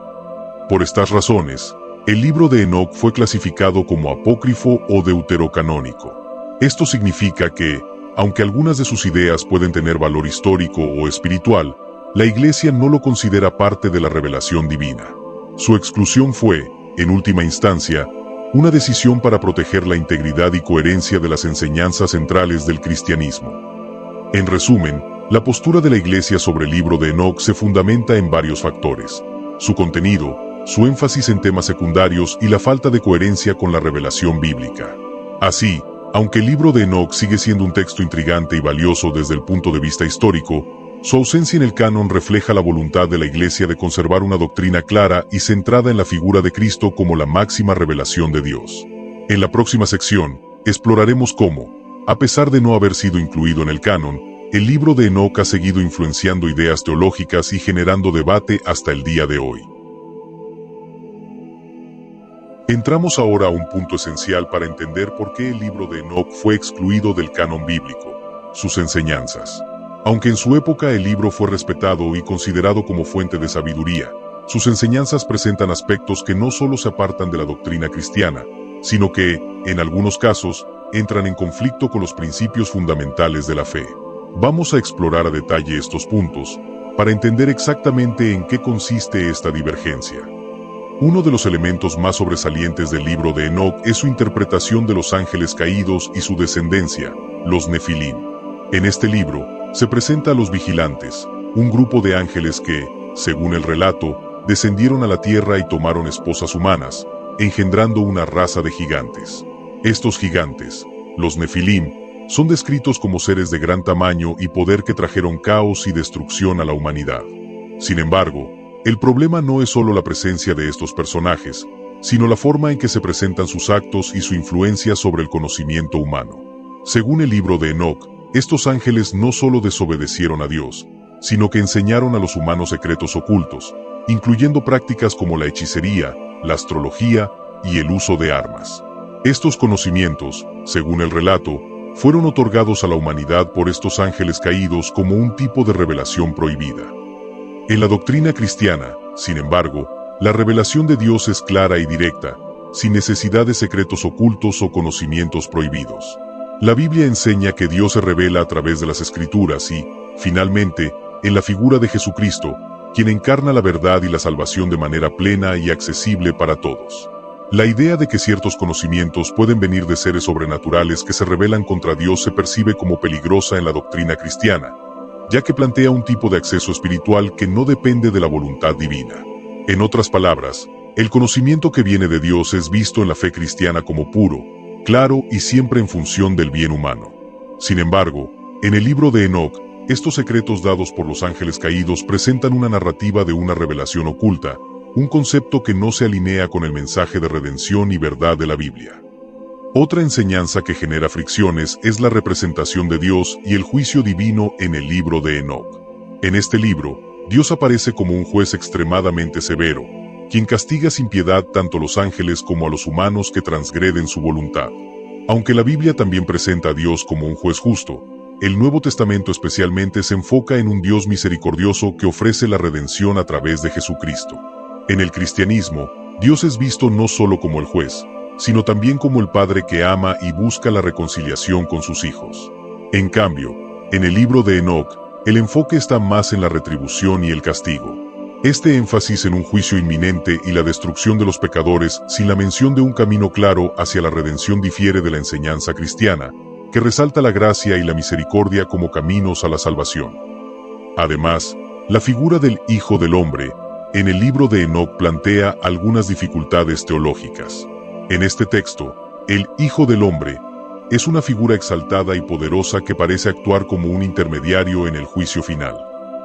Por estas razones, el libro de Enoc fue clasificado como apócrifo o deuterocanónico. Esto significa que, aunque algunas de sus ideas pueden tener valor histórico o espiritual, la Iglesia no lo considera parte de la revelación divina. Su exclusión fue, en última instancia, una decisión para proteger la integridad y coherencia de las enseñanzas centrales del cristianismo. En resumen, la postura de la Iglesia sobre el libro de Enoc se fundamenta en varios factores: su contenido, su énfasis en temas secundarios y la falta de coherencia con la revelación bíblica. Así, aunque el libro de Enoc sigue siendo un texto intrigante y valioso desde el punto de vista histórico, su ausencia en el canon refleja la voluntad de la Iglesia de conservar una doctrina clara y centrada en la figura de Cristo como la máxima revelación de Dios. En la próxima sección, exploraremos cómo, a pesar de no haber sido incluido en el canon, el libro de Enoc ha seguido influenciando ideas teológicas y generando debate hasta el día de hoy. Entramos ahora a un punto esencial para entender por qué el libro de Enoc fue excluido del canon bíblico: sus enseñanzas. Aunque en su época el libro fue respetado y considerado como fuente de sabiduría, sus enseñanzas presentan aspectos que no solo se apartan de la doctrina cristiana, sino que, en algunos casos, entran en conflicto con los principios fundamentales de la fe. Vamos a explorar a detalle estos puntos, para entender exactamente en qué consiste esta divergencia. Uno de los elementos más sobresalientes del libro de Enoc es su interpretación de los ángeles caídos y su descendencia, los Nefilim. En este libro, se presenta a los vigilantes, un grupo de ángeles que, según el relato, descendieron a la tierra y tomaron esposas humanas, engendrando una raza de gigantes. Estos gigantes, los Nefilim, son descritos como seres de gran tamaño y poder que trajeron caos y destrucción a la humanidad. Sin embargo, el problema no es solo la presencia de estos personajes, sino la forma en que se presentan sus actos y su influencia sobre el conocimiento humano. Según el libro de Enoc, estos ángeles no solo desobedecieron a Dios, sino que enseñaron a los humanos secretos ocultos, incluyendo prácticas como la hechicería, la astrología y el uso de armas. Estos conocimientos, según el relato, fueron otorgados a la humanidad por estos ángeles caídos como un tipo de revelación prohibida. En la doctrina cristiana, sin embargo, la revelación de Dios es clara y directa, sin necesidad de secretos ocultos o conocimientos prohibidos. La Biblia enseña que Dios se revela a través de las Escrituras y, finalmente, en la figura de Jesucristo, quien encarna la verdad y la salvación de manera plena y accesible para todos. La idea de que ciertos conocimientos pueden venir de seres sobrenaturales que se rebelan contra Dios se percibe como peligrosa en la doctrina cristiana, ya que plantea un tipo de acceso espiritual que no depende de la voluntad divina. En otras palabras, el conocimiento que viene de Dios es visto en la fe cristiana como puro, claro y siempre en función del bien humano. Sin embargo, en el libro de Enoc, estos secretos dados por los ángeles caídos presentan una narrativa de una revelación oculta, un concepto que no se alinea con el mensaje de redención y verdad de la Biblia. Otra enseñanza que genera fricciones es la representación de Dios y el juicio divino en el libro de Enoc. En este libro, Dios aparece como un juez extremadamente severo, quien castiga sin piedad tanto a los ángeles como a los humanos que transgreden su voluntad. Aunque la Biblia también presenta a Dios como un juez justo, el Nuevo Testamento especialmente se enfoca en un Dios misericordioso que ofrece la redención a través de Jesucristo. En el cristianismo, Dios es visto no solo como el juez, sino también como el Padre que ama y busca la reconciliación con sus hijos. En cambio, en el libro de Enoc, el enfoque está más en la retribución y el castigo. Este énfasis en un juicio inminente y la destrucción de los pecadores sin la mención de un camino claro hacia la redención difiere de la enseñanza cristiana, que resalta la gracia y la misericordia como caminos a la salvación. Además, la figura del Hijo del Hombre en el libro de Enoc plantea algunas dificultades teológicas. En este texto, el Hijo del Hombre es una figura exaltada y poderosa que parece actuar como un intermediario en el juicio final.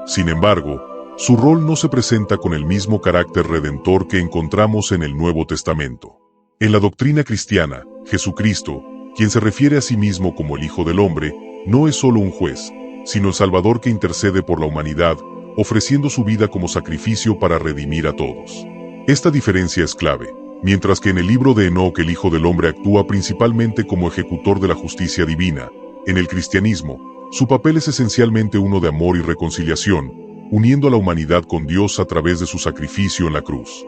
Sin embargo, su rol no se presenta con el mismo carácter redentor que encontramos en el Nuevo Testamento. En la doctrina cristiana, Jesucristo, quien se refiere a sí mismo como el Hijo del Hombre, no es solo un juez, sino el Salvador que intercede por la humanidad, ofreciendo su vida como sacrificio para redimir a todos. Esta diferencia es clave. Mientras que en el libro de Enoc el Hijo del Hombre actúa principalmente como ejecutor de la justicia divina, en el cristianismo, su papel es esencialmente uno de amor y reconciliación, uniendo a la humanidad con Dios a través de su sacrificio en la cruz.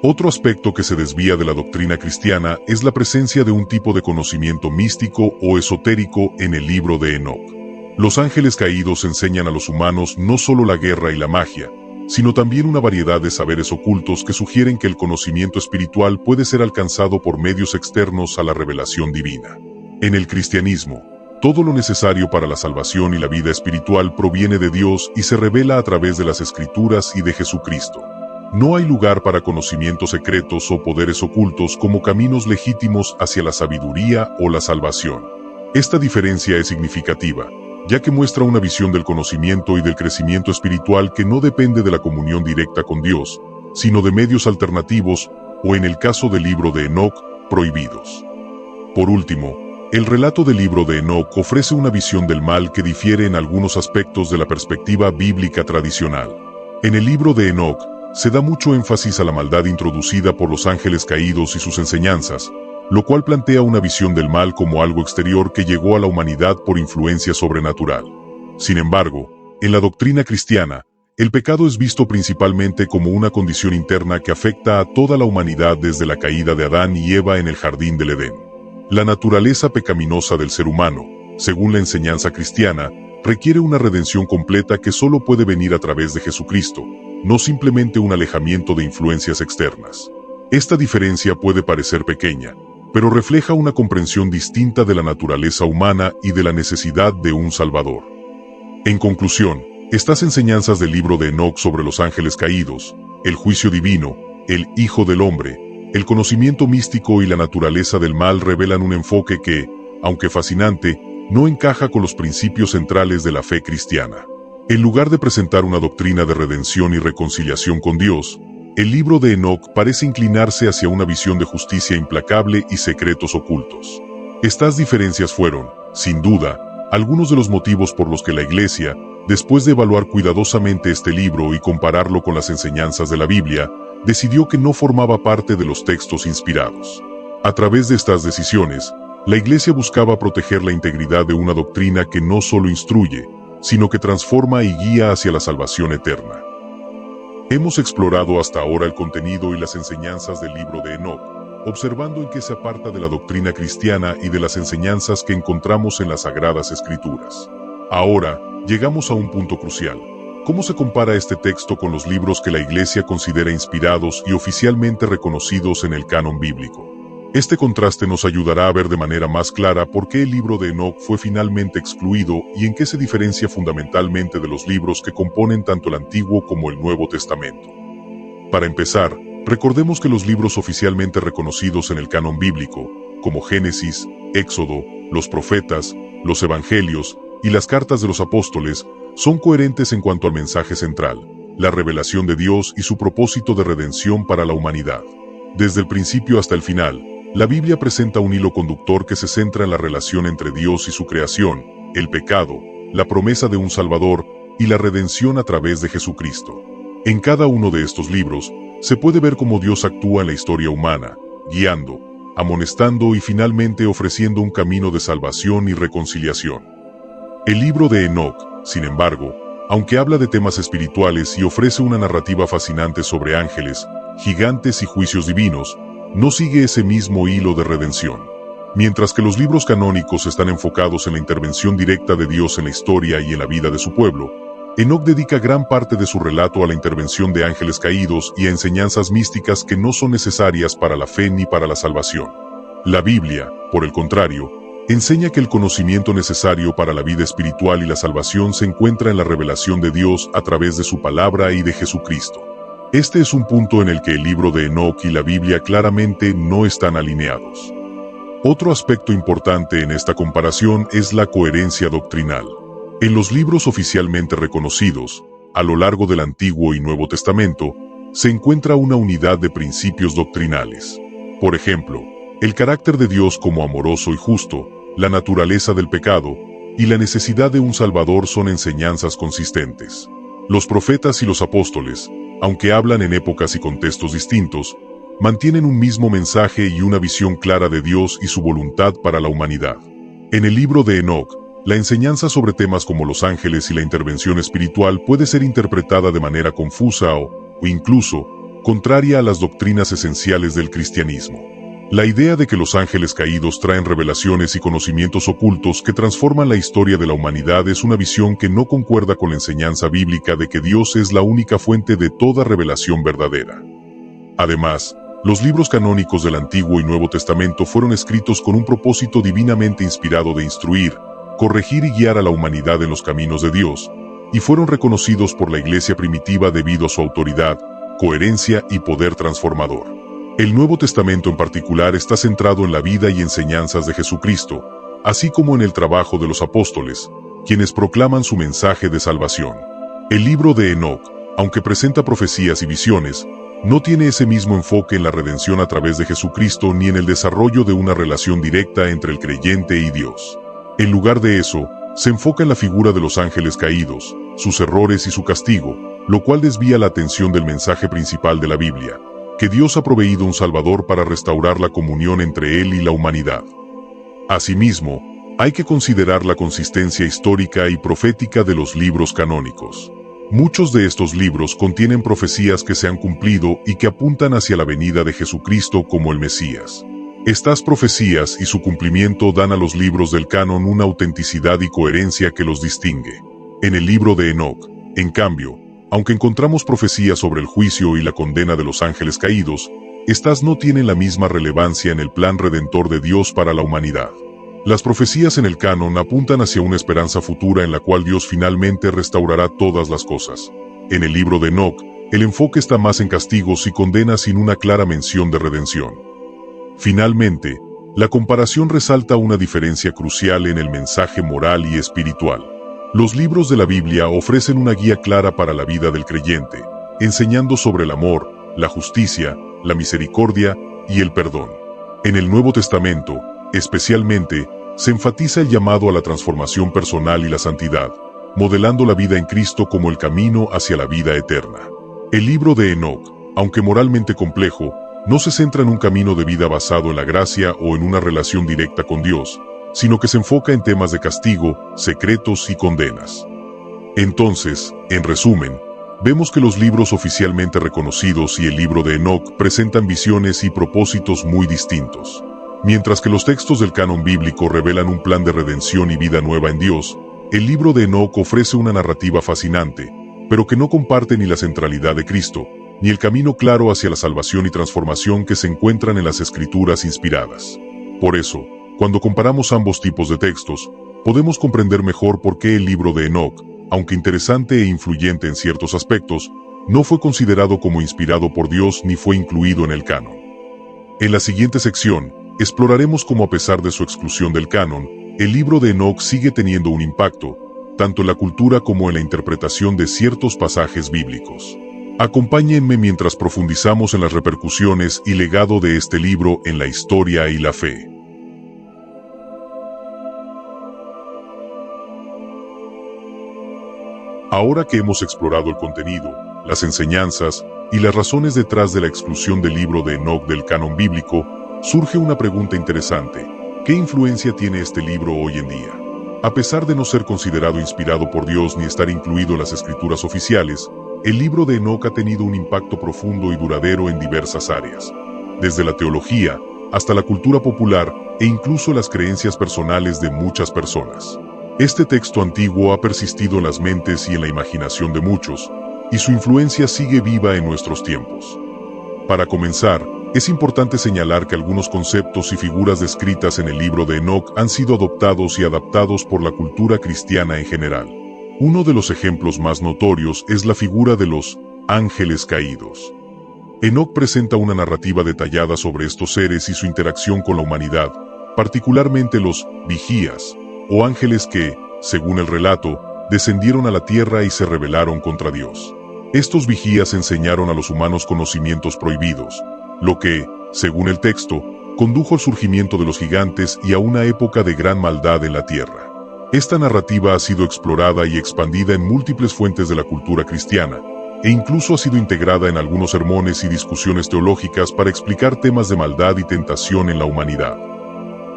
Otro aspecto que se desvía de la doctrina cristiana es la presencia de un tipo de conocimiento místico o esotérico en el libro de Enoc. Los ángeles caídos enseñan a los humanos no solo la guerra y la magia, sino también una variedad de saberes ocultos que sugieren que el conocimiento espiritual puede ser alcanzado por medios externos a la revelación divina. En el cristianismo, todo lo necesario para la salvación y la vida espiritual proviene de Dios y se revela a través de las Escrituras y de Jesucristo. No hay lugar para conocimientos secretos o poderes ocultos como caminos legítimos hacia la sabiduría o la salvación. Esta diferencia es significativa, ya que muestra una visión del conocimiento y del crecimiento espiritual que no depende de la comunión directa con Dios, sino de medios alternativos, o en el caso del libro de Enoc, prohibidos. Por último, el relato del libro de Enoc ofrece una visión del mal que difiere en algunos aspectos de la perspectiva bíblica tradicional. En el libro de Enoc, se da mucho énfasis a la maldad introducida por los ángeles caídos y sus enseñanzas, lo cual plantea una visión del mal como algo exterior que llegó a la humanidad por influencia sobrenatural. Sin embargo, en la doctrina cristiana, el pecado es visto principalmente como una condición interna que afecta a toda la humanidad desde la caída de Adán y Eva en el jardín del Edén. La naturaleza pecaminosa del ser humano, según la enseñanza cristiana, requiere una redención completa que solo puede venir a través de Jesucristo, no simplemente un alejamiento de influencias externas. Esta diferencia puede parecer pequeña, pero refleja una comprensión distinta de la naturaleza humana y de la necesidad de un Salvador. En conclusión, estas enseñanzas del libro de Enoc sobre los ángeles caídos, el juicio divino, el Hijo del Hombre, el conocimiento místico y la naturaleza del mal revelan un enfoque que, aunque fascinante, no encaja con los principios centrales de la fe cristiana. En lugar de presentar una doctrina de redención y reconciliación con Dios, el libro de Enoc parece inclinarse hacia una visión de justicia implacable y secretos ocultos. Estas diferencias fueron, sin duda, algunos de los motivos por los que la Iglesia, después de evaluar cuidadosamente este libro y compararlo con las enseñanzas de la Biblia, decidió que no formaba parte de los textos inspirados. A través de estas decisiones, la Iglesia buscaba proteger la integridad de una doctrina que no solo instruye, sino que transforma y guía hacia la salvación eterna. Hemos explorado hasta ahora el contenido y las enseñanzas del libro de Enoc, observando en qué se aparta de la doctrina cristiana y de las enseñanzas que encontramos en las Sagradas Escrituras. Ahora, llegamos a un punto crucial. ¿Cómo se compara este texto con los libros que la Iglesia considera inspirados y oficialmente reconocidos en el canon bíblico? Este contraste nos ayudará a ver de manera más clara por qué el libro de Enoc fue finalmente excluido y en qué se diferencia fundamentalmente de los libros que componen tanto el Antiguo como el Nuevo Testamento. Para empezar, recordemos que los libros oficialmente reconocidos en el canon bíblico, como Génesis, Éxodo, los profetas, los evangelios y las cartas de los apóstoles, son coherentes en cuanto al mensaje central, la revelación de Dios y su propósito de redención para la humanidad. Desde el principio hasta el final, la Biblia presenta un hilo conductor que se centra en la relación entre Dios y su creación, el pecado, la promesa de un Salvador y la redención a través de Jesucristo. En cada uno de estos libros, se puede ver cómo Dios actúa en la historia humana, guiando, amonestando y finalmente ofreciendo un camino de salvación y reconciliación. El libro de Enoc, sin embargo, aunque habla de temas espirituales y ofrece una narrativa fascinante sobre ángeles, gigantes y juicios divinos, no sigue ese mismo hilo de redención. Mientras que los libros canónicos están enfocados en la intervención directa de Dios en la historia y en la vida de su pueblo, Enoc dedica gran parte de su relato a la intervención de ángeles caídos y a enseñanzas místicas que no son necesarias para la fe ni para la salvación. La Biblia, por el contrario, Enseña que el conocimiento necesario para la vida espiritual y la salvación se encuentra en la revelación de Dios a través de su palabra y de Jesucristo. Este es un punto en el que el libro de Enoc y la Biblia claramente no están alineados. Otro aspecto importante en esta comparación es la coherencia doctrinal. En los libros oficialmente reconocidos, a lo largo del Antiguo y Nuevo Testamento, se encuentra una unidad de principios doctrinales. Por ejemplo, el carácter de Dios como amoroso y justo, la naturaleza del pecado y la necesidad de un Salvador son enseñanzas consistentes. Los profetas y los apóstoles, aunque hablan en épocas y contextos distintos, mantienen un mismo mensaje y una visión clara de Dios y su voluntad para la humanidad. En el libro de Enoc, la enseñanza sobre temas como los ángeles y la intervención espiritual puede ser interpretada de manera confusa o incluso contraria a las doctrinas esenciales del cristianismo. La idea de que los ángeles caídos traen revelaciones y conocimientos ocultos que transforman la historia de la humanidad es una visión que no concuerda con la enseñanza bíblica de que Dios es la única fuente de toda revelación verdadera. Además, los libros canónicos del Antiguo y Nuevo Testamento fueron escritos con un propósito divinamente inspirado de instruir, corregir y guiar a la humanidad en los caminos de Dios, y fueron reconocidos por la Iglesia primitiva debido a su autoridad, coherencia y poder transformador. El Nuevo Testamento en particular está centrado en la vida y enseñanzas de Jesucristo, así como en el trabajo de los apóstoles, quienes proclaman su mensaje de salvación. El libro de Enoc, aunque presenta profecías y visiones, no tiene ese mismo enfoque en la redención a través de Jesucristo ni en el desarrollo de una relación directa entre el creyente y Dios. En lugar de eso, se enfoca en la figura de los ángeles caídos, sus errores y su castigo, lo cual desvía la atención del mensaje principal de la Biblia, que Dios ha proveído un Salvador para restaurar la comunión entre Él y la humanidad. Asimismo, hay que considerar la consistencia histórica y profética de los libros canónicos. Muchos de estos libros contienen profecías que se han cumplido y que apuntan hacia la venida de Jesucristo como el Mesías. Estas profecías y su cumplimiento dan a los libros del canon una autenticidad y coherencia que los distingue. En el libro de Enoc, en cambio, aunque encontramos profecías sobre el juicio y la condena de los ángeles caídos, estas no tienen la misma relevancia en el plan redentor de Dios para la humanidad. Las profecías en el canon apuntan hacia una esperanza futura en la cual Dios finalmente restaurará todas las cosas. En el libro de Enoc, el enfoque está más en castigos y condenas sin una clara mención de redención. Finalmente, la comparación resalta una diferencia crucial en el mensaje moral y espiritual. Los libros de la Biblia ofrecen una guía clara para la vida del creyente, enseñando sobre el amor, la justicia, la misericordia y el perdón. En el Nuevo Testamento, especialmente, se enfatiza el llamado a la transformación personal y la santidad, modelando la vida en Cristo como el camino hacia la vida eterna. El libro de Enoc, aunque moralmente complejo, no se centra en un camino de vida basado en la gracia o en una relación directa con Dios, sino que se enfoca en temas de castigo, secretos y condenas. Entonces, en resumen, vemos que los libros oficialmente reconocidos y el libro de Enoc presentan visiones y propósitos muy distintos. Mientras que los textos del canon bíblico revelan un plan de redención y vida nueva en Dios, el libro de Enoc ofrece una narrativa fascinante, pero que no comparte ni la centralidad de Cristo, ni el camino claro hacia la salvación y transformación que se encuentran en las Escrituras inspiradas. Por eso, cuando comparamos ambos tipos de textos, podemos comprender mejor por qué el libro de Enoc, aunque interesante e influyente en ciertos aspectos, no fue considerado como inspirado por Dios ni fue incluido en el canon. En la siguiente sección, exploraremos cómo a pesar de su exclusión del canon, el libro de Enoc sigue teniendo un impacto, tanto en la cultura como en la interpretación de ciertos pasajes bíblicos. Acompáñenme mientras profundizamos en las repercusiones y legado de este libro en la historia y la fe. Ahora que hemos explorado el contenido, las enseñanzas y las razones detrás de la exclusión del libro de Enoc del canon bíblico, surge una pregunta interesante. ¿Qué influencia tiene este libro hoy en día? A pesar de no ser considerado inspirado por Dios ni estar incluido en las escrituras oficiales, el libro de Enoc ha tenido un impacto profundo y duradero en diversas áreas, desde la teología hasta la cultura popular e incluso las creencias personales de muchas personas. Este texto antiguo ha persistido en las mentes y en la imaginación de muchos, y su influencia sigue viva en nuestros tiempos. Para comenzar, Es importante señalar que algunos conceptos y figuras descritas en el libro de Enoc han sido adoptados y adaptados por la cultura cristiana en general. Uno de los ejemplos más notorios es la figura de los ángeles caídos. Enoc presenta una narrativa detallada sobre estos seres y su interacción con la humanidad, particularmente los vigías, o ángeles que, según el relato, descendieron a la tierra y se rebelaron contra Dios. Estos vigías enseñaron a los humanos conocimientos prohibidos, lo que, según el texto, condujo al surgimiento de los gigantes y a una época de gran maldad en la tierra. Esta narrativa ha sido explorada y expandida en múltiples fuentes de la cultura cristiana, e incluso ha sido integrada en algunos sermones y discusiones teológicas para explicar temas de maldad y tentación en la humanidad.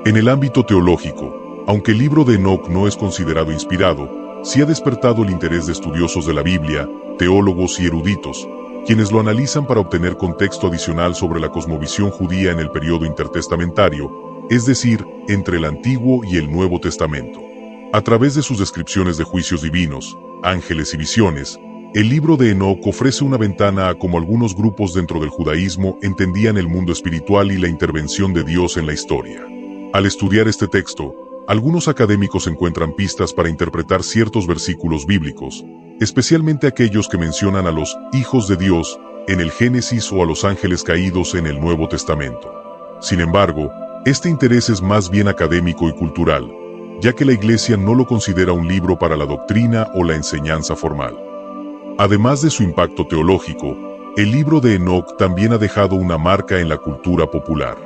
En el ámbito teológico, aunque el libro de Enoc no es considerado inspirado, sí ha despertado el interés de estudiosos de la Biblia, teólogos y eruditos, quienes lo analizan para obtener contexto adicional sobre la cosmovisión judía en el periodo intertestamentario, es decir, entre el Antiguo y el Nuevo Testamento. A través de sus descripciones de juicios divinos, ángeles y visiones, el libro de Enoc ofrece una ventana a cómo algunos grupos dentro del judaísmo entendían el mundo espiritual y la intervención de Dios en la historia. Al estudiar este texto, algunos académicos encuentran pistas para interpretar ciertos versículos bíblicos, especialmente aquellos que mencionan a los hijos de Dios en el Génesis o a los ángeles caídos en el Nuevo Testamento. Sin embargo, este interés es más bien académico y cultural, ya que la Iglesia no lo considera un libro para la doctrina o la enseñanza formal. Además de su impacto teológico, el libro de Enoc también ha dejado una marca en la cultura popular.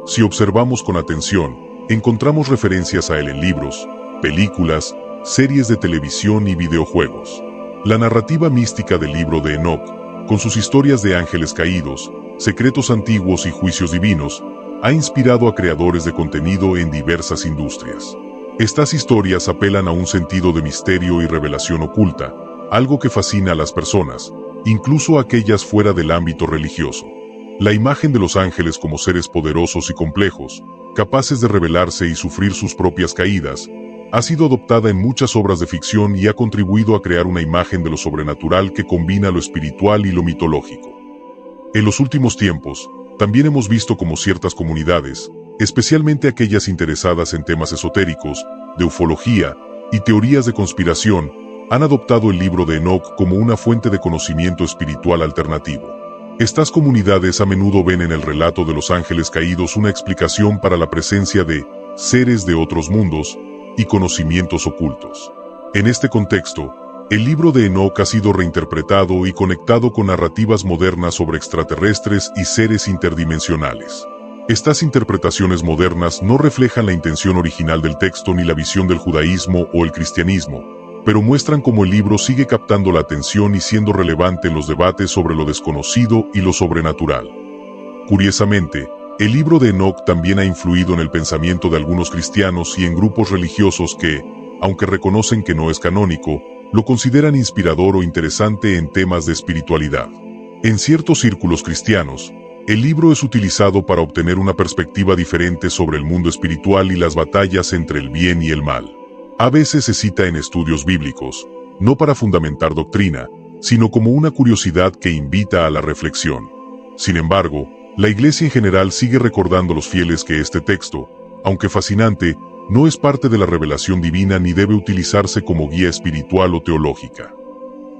Si observamos con atención, encontramos referencias a él en libros, películas, series de televisión y videojuegos. La narrativa mística del libro de Enoc, con sus historias de ángeles caídos, secretos antiguos y juicios divinos, ha inspirado a creadores de contenido en diversas industrias. Estas historias apelan a un sentido de misterio y revelación oculta, algo que fascina a las personas, incluso a aquellas fuera del ámbito religioso. La imagen de los ángeles como seres poderosos y complejos, capaces de rebelarse y sufrir sus propias caídas, ha sido adoptada en muchas obras de ficción y ha contribuido a crear una imagen de lo sobrenatural que combina lo espiritual y lo mitológico. En los últimos tiempos, también hemos visto cómo ciertas comunidades, especialmente aquellas interesadas en temas esotéricos, de ufología y teorías de conspiración, han adoptado el libro de Enoc como una fuente de conocimiento espiritual alternativo. Estas comunidades a menudo ven en el relato de los ángeles caídos una explicación para la presencia de seres de otros mundos y conocimientos ocultos. En este contexto, el libro de Enoc ha sido reinterpretado y conectado con narrativas modernas sobre extraterrestres y seres interdimensionales. Estas interpretaciones modernas no reflejan la intención original del texto ni la visión del judaísmo o el cristianismo, pero muestran cómo el libro sigue captando la atención y siendo relevante en los debates sobre lo desconocido y lo sobrenatural. Curiosamente, el libro de Enoc también ha influido en el pensamiento de algunos cristianos y en grupos religiosos que, aunque reconocen que no es canónico, lo consideran inspirador o interesante en temas de espiritualidad. En ciertos círculos cristianos, el libro es utilizado para obtener una perspectiva diferente sobre el mundo espiritual y las batallas entre el bien y el mal. A veces se cita en estudios bíblicos, no para fundamentar doctrina, sino como una curiosidad que invita a la reflexión. Sin embargo, la Iglesia en general sigue recordando a los fieles que este texto, aunque fascinante, no es parte de la revelación divina ni debe utilizarse como guía espiritual o teológica.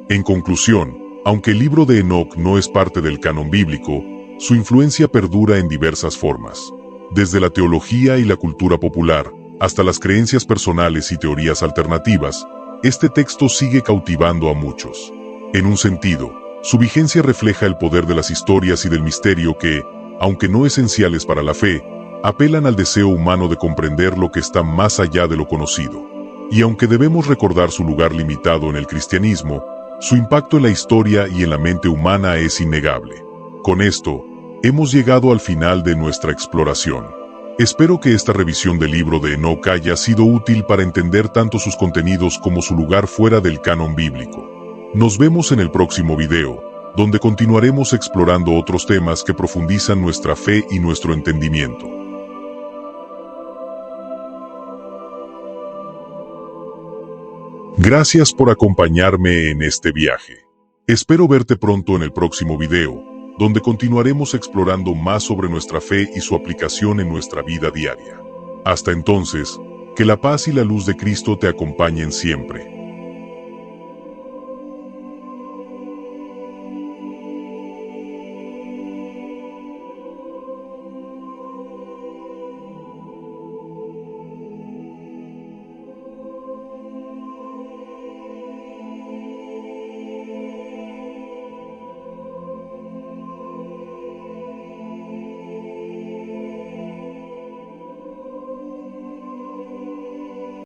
En conclusión, aunque el libro de Enoc no es parte del canon bíblico, su influencia perdura en diversas formas. Desde la teología y la cultura popular, hasta las creencias personales y teorías alternativas, este texto sigue cautivando a muchos. En un sentido, su vigencia refleja el poder de las historias y del misterio que, aunque no esenciales para la fe, apelan al deseo humano de comprender lo que está más allá de lo conocido. Y aunque debemos recordar su lugar limitado en el cristianismo, su impacto en la historia y en la mente humana es innegable. Con esto, hemos llegado al final de nuestra exploración. Espero que esta revisión del libro de Enoc haya sido útil para entender tanto sus contenidos como su lugar fuera del canon bíblico. Nos vemos en el próximo video, donde continuaremos explorando otros temas que profundizan nuestra fe y nuestro entendimiento. Gracias por acompañarme en este viaje. Espero verte pronto en el próximo video, donde continuaremos explorando más sobre nuestra fe y su aplicación en nuestra vida diaria. Hasta entonces, que la paz y la luz de Cristo te acompañen siempre.